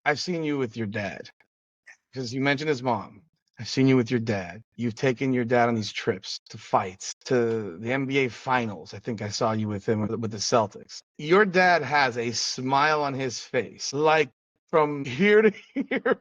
I've seen you with your dad because you mentioned his mom. I've seen you with your dad. You've taken your dad on these trips to fights, to the NBA finals. I think I saw you with him with the Celtics. Your dad has a smile on his face, like from here to here.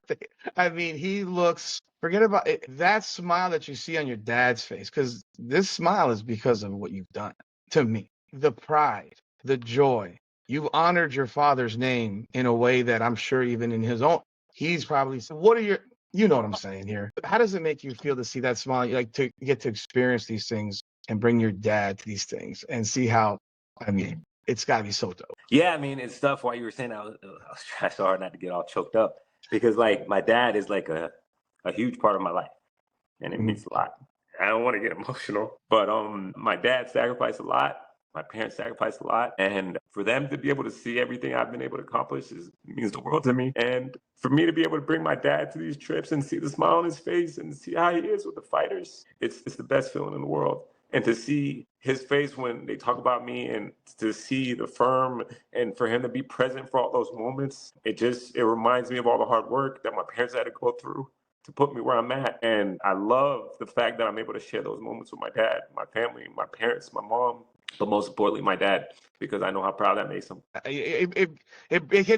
I mean, he looks, forget about it, that smile that you see on your dad's face, because this smile is because of what you've done to me. The pride, the joy. You've honored your father's name in a way that I'm sure even in his own, he's probably said, what are your, you know what I'm saying here. How does it make you feel to see that smile? You like to get to experience these things and bring your dad to these things and see how, I mean, it's got to be so dope. Yeah, I mean, it's stuff while you were saying, I was trying so hard not to get all choked up because, like, my dad is like a huge part of my life, and it means a lot. I don't want to get emotional, but my dad sacrificed a lot. My parents sacrificed a lot, and for them to be able to see everything I've been able to accomplish means the world to me. And for me to be able to bring my dad to these trips and see the smile on his face and see how he is with the fighters, it's the best feeling in the world. And to see his face when they talk about me and to see the firm and for him to be present for all those moments, it reminds me of all the hard work that my parents had to go through to put me where I'm at. And I love the fact that I'm able to share those moments with my dad, my family, my parents, my mom, but most importantly, my dad, because I know how proud that makes him. It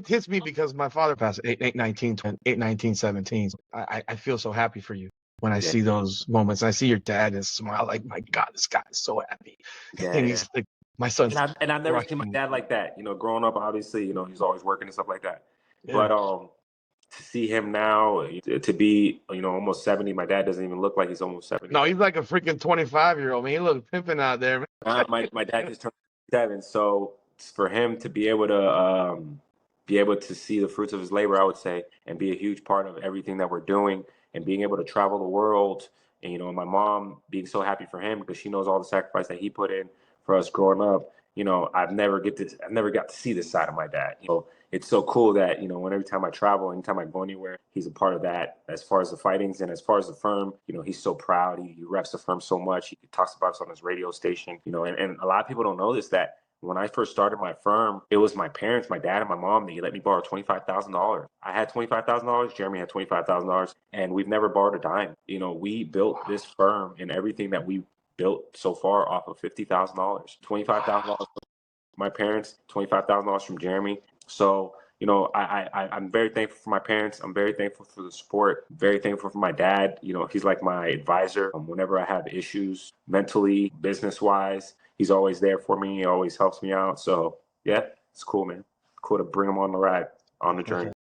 hits me because my father passed at 8/19/17. I feel so happy for you when I see those moments. I see your dad and smile like, my God, this guy is so happy. And he's like, my son's. And I've never seen my dad like that. You know, growing up, obviously, you know, he's always working and stuff like that. Yeah. But to see him now, to be, you know, almost 70, my dad doesn't even look like he's almost 70. No, he's like a freaking 25-year-old. Man, he looks pimping out there. My dad just turned 7, so for him to be able to see the fruits of his labor, I would say, and be a huge part of everything that we're doing, and being able to travel the world, and you know, my mom being so happy for him because she knows all the sacrifice that he put in for us growing up. You know, I've never got to see this side of my dad. You know, it's so cool that, you know, every time I travel, anytime I go anywhere, he's a part of that. As far as the fightings and as far as the firm, you know, he's so proud. He reps the firm so much. He talks about us on his radio station, you know, and a lot of people don't know this, that when I first started my firm, it was my parents, my dad and my mom, that let me borrow $25,000. I had $25,000. Jeremy had $25,000, and we've never borrowed a dime. You know, we built this firm and everything that we built so far off of $50,000, $25,000 from my parents, $25,000 from Jeremy. So, you know, I'm very thankful for my parents. I'm very thankful for the support. Very thankful for my dad. You know, he's like my advisor. Whenever I have issues mentally, business wise, he's always there for me. He always helps me out. So yeah, it's cool, man. Cool to bring him on the ride, on the journey.